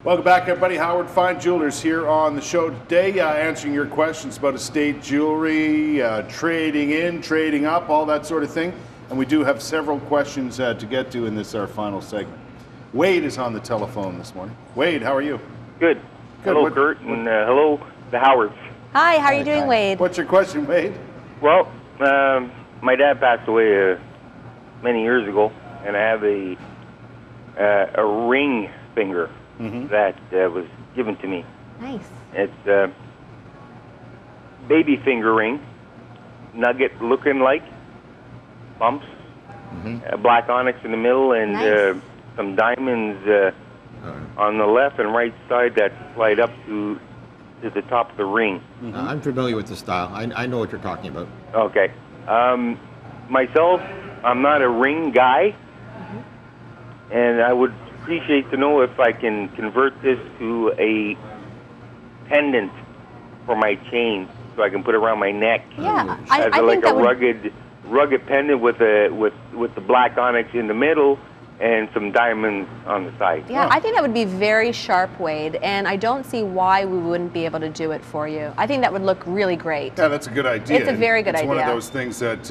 Welcome back, everybody. Howard Fine Jewelers here on the show today, answering your questions about estate jewelry, trading in, trading up, all that sort of thing. And we do have several questions to get to in this, our final segment. Wade is on the telephone this morning. Wade, how are you? Good. Hello, Kurt, and hello, the Howards. Hi, how are you doing, Wade? What's your question, Wade? Well, my dad passed away many years ago, and I have a ring finger that was given to me. Nice. It's a baby finger ring, nugget looking like, bumps, black onyx in the middle, and Nice. some diamonds on the left and right side that slide up to the top of the ring. I'm familiar with the style. I know what you're talking about. Okay. Myself, I'm not a ring guy, and I would appreciate to know if I can convert this to a pendant for my chain, so I can put it around my neck. Yeah, As I like think that a would... rugged pendant with the black onyx in the middle and some diamonds on the side. Yeah, I think that would be very sharp, Wade, and I don't see why we wouldn't be able to do it for you. I think that would look really great. Yeah, that's a good idea. It's a very good idea. It's one of those things that,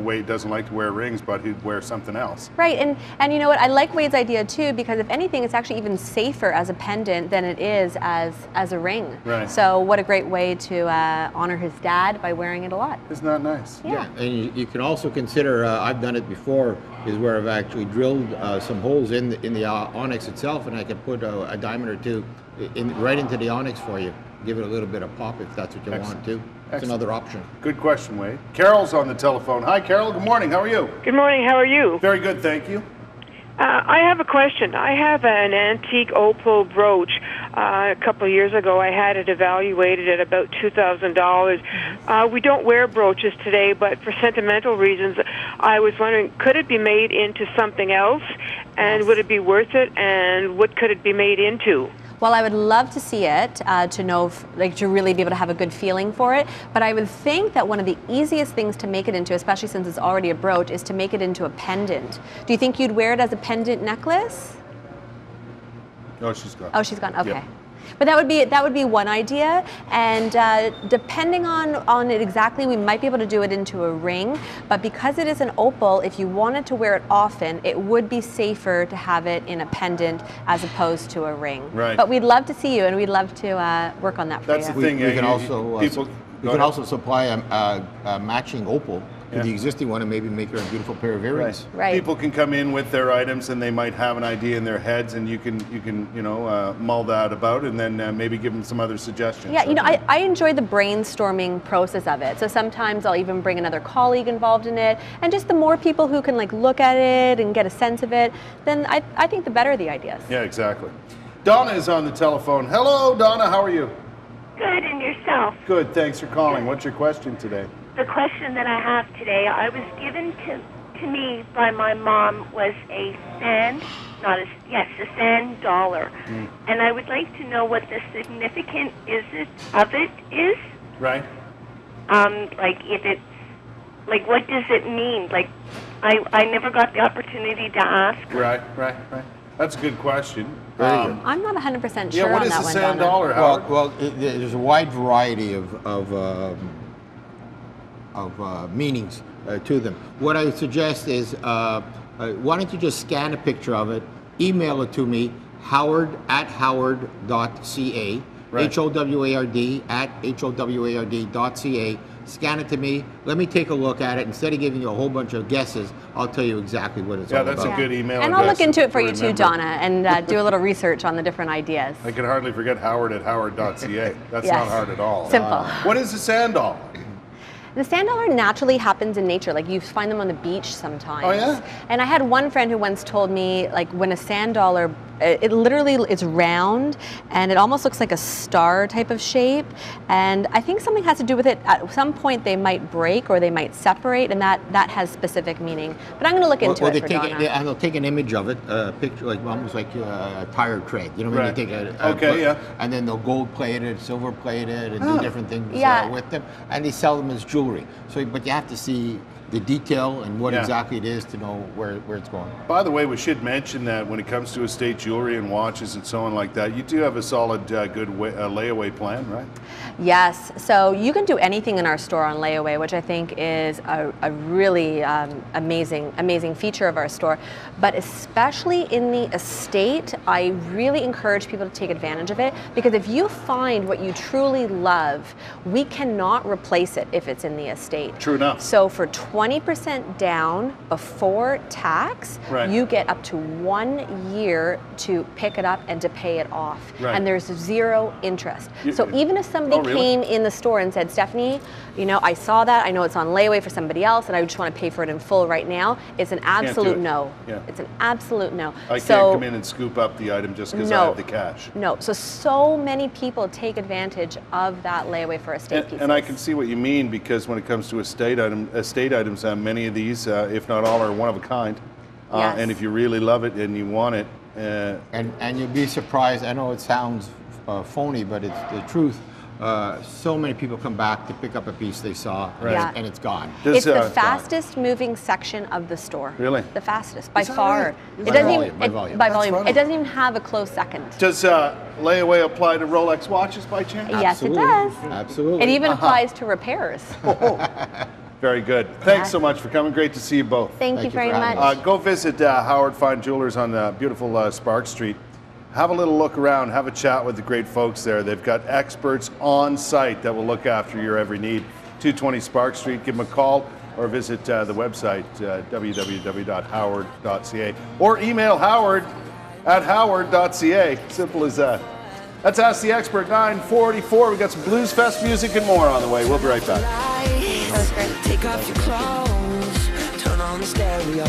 Wade doesn't like to wear rings, but he'd wear something else. Right, and you know what, I like Wade's idea too, because if anything, it's actually even safer as a pendant than it is as a ring. Right. So what a great way to honor his dad by wearing it a lot. Isn't that nice? Yeah. And you can also consider, I've done it before, is where I've actually drilled some holes in the onyx itself, and I can put a diamond or two right into the onyx for you. Give it a little bit of pop if that's what you want to. It's another option. Good question, Wade. Carol's on the telephone. Hi, Carol. Good morning. How are you? Good morning. How are you? Very good, thank you. I have a question. I have an antique opal brooch. A couple of years ago, I had it evaluated at about $2,000. We don't wear brooches today, but for sentimental reasons, I was wondering, could it be made into something else? And would it be worth it? And what could it be made into? Well, I would love to see it to know, to really be able to have a good feeling for it. But I would think that one of the easiest things to make it into, especially since it's already a brooch, is to make it into a pendant. Do you think you'd wear it as a pendant necklace? Oh, she's gone. Oh, she's gone. Okay. Yep. But that would be one idea, and depending on it exactly, we might be able to do it into a ring. But because it is an opal, if you wanted to wear it often, it would be safer to have it in a pendant as opposed to a ring. Right. But we'd love to see you, and we'd love to work on that for That's you. the thing. We can also people. we can also supply a matching opal to the existing one and maybe make her a beautiful pair of earrings. Right. People can come in with their items and they might have an idea in their heads, and you can mull that about and then maybe give them some other suggestions. Yeah, I enjoy the brainstorming process of it. So sometimes I'll even bring another colleague involved in it, and just the more people who can look at it and get a sense of it, then I think the better the ideas. Yeah, exactly. Donna is on the telephone. Hello, Donna. How are you? Good, and yourself? Good. Thanks for calling. What's your question today? The question that I have today, I was given to me by my mom was a sand, a sand dollar. And I would like to know what the significance of it is. Right. What does it mean? I never got the opportunity to ask. Right. That's a good question. I'm not 100% sure what on is that the one, sand Donna. dollar, Howard? Well, there's a wide variety of meanings to them. What I would suggest is, why don't you just scan a picture of it, email it to me, howard@howard.ca, Right. HOWARD@HOWARD.ca. Scan it to me. Let me take a look at it. Instead of giving you a whole bunch of guesses, I'll tell you exactly what it's all about. Yeah, that's a good email And I'll address look into it for you remember. too, Donna, and do a little research on the different ideas. I can hardly forget howard@howard.ca. That's Yes. not hard at all. Simple. What is the sand dollar? The sand dollar naturally happens in nature. You find them on the beach sometimes. Oh, yeah? And I had one friend who once told me, when a sand dollar, it literally is round, and it almost looks like a star type of shape. And I think something has to do with it. At some point, they might break or they might separate, and that has specific meaning. But I'm going to look into it for Donna. And they'll take an image of it, a picture, almost like a tire tread. You know what I mean? Right. They take yeah. And then they'll gold plate it, silver plate it, and do different things Yeah. with them. And they sell them as jewelry. So, but you have to see the detail and what Yeah. exactly it is to know where it's going. By the way, we should mention that when it comes to estate jewelry and watches and so on like that, you do have a solid, good layaway plan, right? Yes, so you can do anything in our store on layaway, which I think is a really amazing feature of our store. But especially in the estate, I really encourage people to take advantage of it, because if you find what you truly love, we cannot replace it if it's in the estate. True enough. So for 20% down before tax, Right. you get up to 1 year to pick it up and to pay it off. Right. And there's 0 interest. You- So even if somebody Oh, really? came in the store and said, Stephanie, you know, I saw that, I know it's on layaway for somebody else, and I just want to pay for it in full right now, it's an do absolute it. no. Yeah. It's an absolute no. I so, can't come in and scoop up the item just because I No. have the cash. No, so many people take advantage of that layaway for estate pieces. And I can see what you mean, because when it comes to estate items, many of these, if not all, are one of a kind. Yes. And if you really love it and you want it, And you'll be surprised. I know it sounds phony, but it's the truth. So many people come back to pick up a piece they saw, Right. Yeah. and it's gone. does, It's the God, fastest moving section of the store. Really? The fastest, by Is that far. right? It By doesn't volume, even by it- volume. by That's volume. funny. It doesn't even have a close second. Does layaway apply to Rolex watches by chance? Yes, it Absolutely. does. Absolutely. It even Uh-huh. applies to repairs. Very good. Thanks Yeah. so much for coming. Great to see you both. Thank you you very for having much. us. Go visit Howard Fine Jewelers on beautiful Spark Street. Have a little look around, have a chat with the great folks there. They've got experts on site that will look after your every need. 220 Spark Street, give them a call or visit the website, www.howard.ca, or email howard@howard.ca. Simple as that. That's Ask the Expert, 9:44. We've got some Blues Fest music and more on the way. We'll be right back. That was great. Take off your clothes, turn on the stereo.